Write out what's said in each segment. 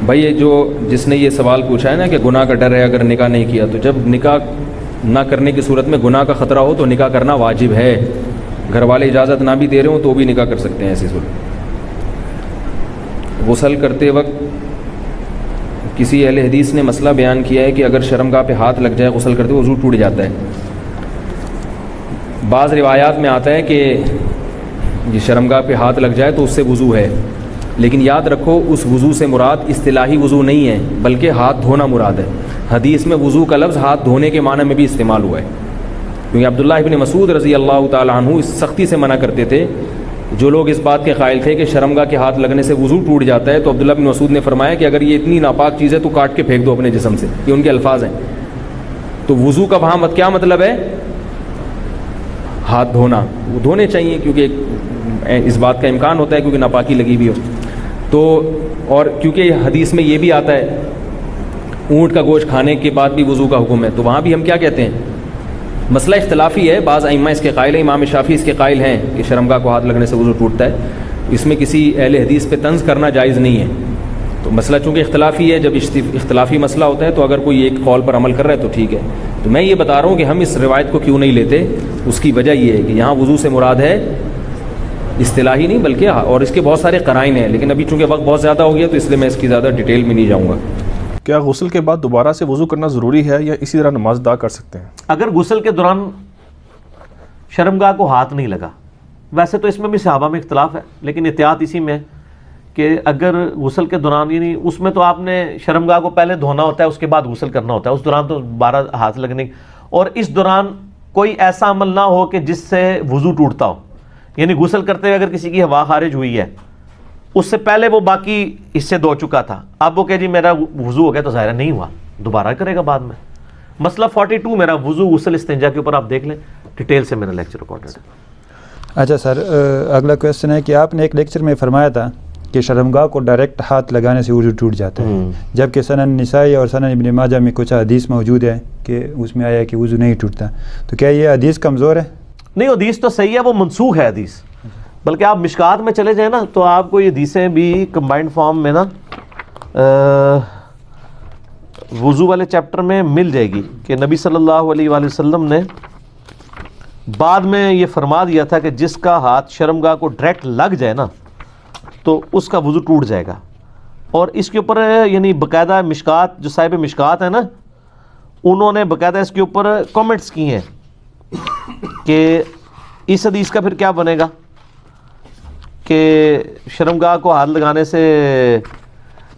بھائی یہ جو جس نے یہ سوال پوچھا ہے نا کہ گناہ کا ڈر ہے اگر نکاح نہیں کیا، تو جب نکاح نہ کرنے کی صورت میں گناہ کا خطرہ ہو تو نکاح کرنا واجب ہے. گھر والے اجازت نہ بھی دے رہے ہوں تو بھی نکاح کر سکتے ہیں ایسی صورت. غسل کرتے وقت کسی اہل حدیث نے مسئلہ بیان کیا ہے کہ اگر شرمگاہ پہ ہاتھ لگ جائے غسل کرتے وضو ٹوٹ جاتا ہے. بعض روایات میں آتا ہے کہ یہ شرمگاہ پہ ہاتھ لگ جائے تو اس سے وضو ہے، لیکن یاد رکھو اس وضو سے مراد اصطلاحی وضو نہیں ہے بلکہ ہاتھ دھونا مراد ہے. حدیث میں وضو کا لفظ ہاتھ دھونے کے معنی میں بھی استعمال ہوا ہے، کیونکہ عبداللہ ابن مسعود رضی اللہ تعالیٰ عنہ اس سختی سے منع کرتے تھے. جو لوگ اس بات کے قائل تھے کہ شرمگاہ کے ہاتھ لگنے سے وضو ٹوٹ جاتا ہے، تو عبداللہ بن مسعود نے فرمایا کہ اگر یہ اتنی ناپاک چیز ہے تو کاٹ کے پھینک دو اپنے جسم سے. یہ ان کے الفاظ ہیں. تو وضو کا وہاں کیا مطلب ہے؟ ہاتھ دھونا. وہ دھونے چاہیے کیونکہ اس بات کا امکان ہوتا ہے کیونکہ ناپاکی لگی بھی ہو. تو اور کیونکہ حدیث میں یہ بھی آتا ہے اونٹ کا گوشت کھانے کے بعد بھی وضو کا حکم ہے، تو وہاں بھی ہم کیا کہتے ہیں؟ مسئلہ اختلافی ہے. بعض ائمہ اس کے قائل ہیں، امام شافعی اس کے قائل ہیں کہ شرمگاہ کو ہاتھ لگنے سے وضو ٹوٹتا ہے. اس میں کسی اہل حدیث پہ طنز کرنا جائز نہیں ہے. تو مسئلہ چونکہ اختلافی ہے، جب اختلافی مسئلہ ہوتا ہے تو اگر کوئی ایک قول پر عمل کر رہا ہے تو ٹھیک ہے. تو میں یہ بتا رہا ہوں کہ ہم اس روایت کو کیوں نہیں لیتے. اس کی وجہ یہ ہے کہ یہاں وضو سے مراد ہے اصطلاحی نہیں بلکہ، اور اس کے بہت سارے قرائن ہیں، لیکن ابھی چونکہ وقت بہت زیادہ ہو گیا تو اس لیے میں اس کی زیادہ ڈیٹیل میں نہیں جاؤں گا. کیا غسل کے بعد دوبارہ سے وضو کرنا ضروری ہے یا اسی طرح نماز ادا کر سکتے ہیں؟ اگر غسل کے دوران شرمگاہ کو ہاتھ نہیں لگا، ویسے تو اس میں بھی صحابہ میں اختلاف ہے، لیکن احتیاط اسی میں کہ اگر غسل کے دوران، یعنی اس میں تو آپ نے شرمگاہ کو پہلے دھونا ہوتا ہے اس کے بعد غسل کرنا ہوتا ہے، اس دوران تو 12 ہاتھ لگنے، اور اس دوران کوئی ایسا عمل نہ ہو کہ جس سے وضو ٹوٹتا ہو. یعنی غسل کرتے ہوئے اگر کسی کی ہوا خارج ہوئی ہے، اس سے پہلے وہ باقی حصے دھو چکا تھا، اب وہ کہ جی میرا وضو ہو گیا، تو ظاہر نہیں ہوا، دوبارہ کرے گا بعد میں. مسئلہ 42 میرا وضو غسل استنجا کے اوپر آپ دیکھ لیں، ڈیٹیل سے میرا لیکچر ریکارڈڈ ہے. اچھا سر، اگلا کویسچن ہے کہ آپ نے ایک لیکچر میں فرمایا تھا کہ شرمگاہ کو ڈائریکٹ ہاتھ لگانے سے وضو ٹوٹ جاتا ہے، جبکہ سنن نسائی اور سنن ابن ماجہ میں کچھ حدیث موجود ہے کہ اس میں آیا ہے کہ وضو نہیں ٹوٹتا. تو کیا یہ حدیث کمزور ہے؟ نہیں، حدیث تو صحیح ہے، وہ منسوخ ہے حدیث. بلکہ آپ مشکات میں چلے جائیں نا تو آپ کو یہ حدیثیں بھی کمبائنڈ فارم میں نا وضو والے چیپٹر میں مل جائے گی کہ نبی صلی اللہ علیہ وآلہ وسلم نے بعد میں یہ فرما دیا تھا کہ جس کا ہاتھ شرمگاہ کو ڈائریکٹ لگ جائے نا تو اس کا وضو ٹوٹ جائے گا. اور اس کے اوپر یعنی باقاعدہ مشکات، جو صاحب مشکات ہیں نا، انہوں نے باقاعدہ اس کے اوپر کامنٹس کی ہیں کہ اس حدیث کا پھر کیا بنے گا کہ شرمگاہ کو ہاتھ لگانے سے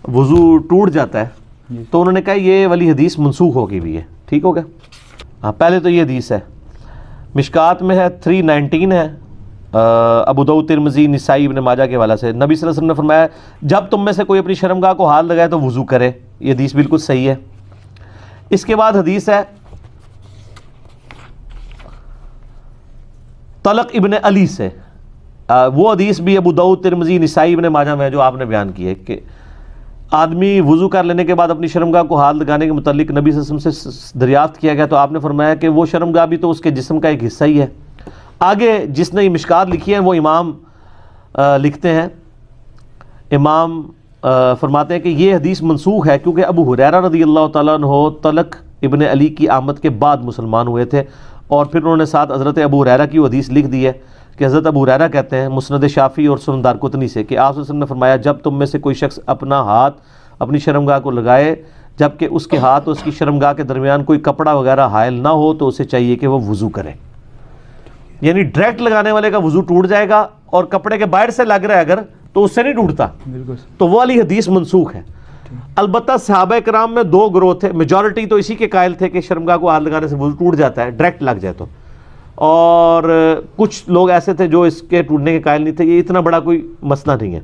وضو ٹوٹ جاتا ہے. تو انہوں نے کہا یہ والی حدیث منسوخ ہو گئی بھی ہے. ٹھیک ہو گیا؟ ہاں، پہلے تو یہ حدیث ہے، مشکات میں ہے 319 ہے، ابو داؤد، ترمذی، نسائی، ابن ماجہ کے حوالے سے. نبی صلی اللہ علیہ وسلم نے فرمایا جب تم میں سے کوئی اپنی شرمگاہ کو ہاتھ لگائے تو وضو کرے. یہ حدیث بالکل صحیح ہے. اس کے بعد حدیث ہے طلق ابن علی سے، وہ حدیث بھی ابو داؤد، ترمذی، نسائی، ابن ماجہ میں جو آپ نے بیان کی ہے کہ آدمی وضو کر لینے کے بعد اپنی شرمگاہ کو ہاتھ لگانے کے متعلق نبی صلی اللہ علیہ وسلم سے دریافت کیا گیا تو آپ نے فرمایا کہ وہ شرمگاہ بھی تو اس کے جسم کا ایک حصہ ہی ہے. آگے جس نے یہ مشکات لکھی ہے وہ امام لکھتے ہیں، امام فرماتے ہیں کہ یہ حدیث منسوخ ہے کیونکہ ابو ہریرہ رضی اللہ تعالیٰ عنہ طلق ابن علی کی آمد کے بعد مسلمان ہوئے تھے، اور پھر انہوں نے ساتھ حضرت ابو ہریرہ کی وہ حدیث لکھ دی ہے کہ حضرت ابو ہریرہ کہتے ہیں مسند شافعی اور سنن دارقطنی سے کہ آپ صلی اللہ علیہ وسلم نے فرمایا جب تم میں سے کوئی شخص اپنا ہاتھ اپنی شرمگاہ کو لگائے جبکہ اس کے ہاتھ اور اس کی شرمگاہ کے درمیان کوئی کپڑا وغیرہ حائل نہ ہو تو اسے چاہیے کہ وہ وضو کرے. یعنی ڈائریکٹ لگانے والے کا وضو ٹوٹ جائے گا، اور کپڑے کے باہر سے لگ رہا ہے اگر تو اس سے نہیں ٹوٹتا، تو وہ والی حدیث منسوخ ہے. البتہ صحابہ کرام میں دو گروہ تھے، میجورٹی تو اسی کے قائل تھے کہ شرمگاہ کو ہاتھ لگانے سے وضو ٹوٹ جاتا ہے ڈائریکٹ لگ جائے تو، اور کچھ لوگ ایسے تھے جو اس کے ٹوٹنے کے قائل نہیں تھے. یہ اتنا بڑا کوئی مسئلہ نہیں ہے.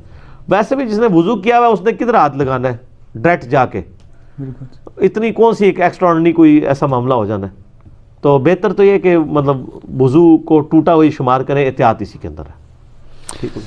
ویسے بھی جس نے وضو کیا ہوا اس نے کدھر ہاتھ لگانا ہے ڈائریکٹ جا کے، اتنی کون سی ایک ایکسٹرا آرڈنری کوئی ایسا معاملہ ہو جانا ہے. تو بہتر تو یہ کہ مطلب وضو کو ٹوٹا ہوئی شمار کریں، احتیاط اسی کے اندر ہے. ٹھیک ہے.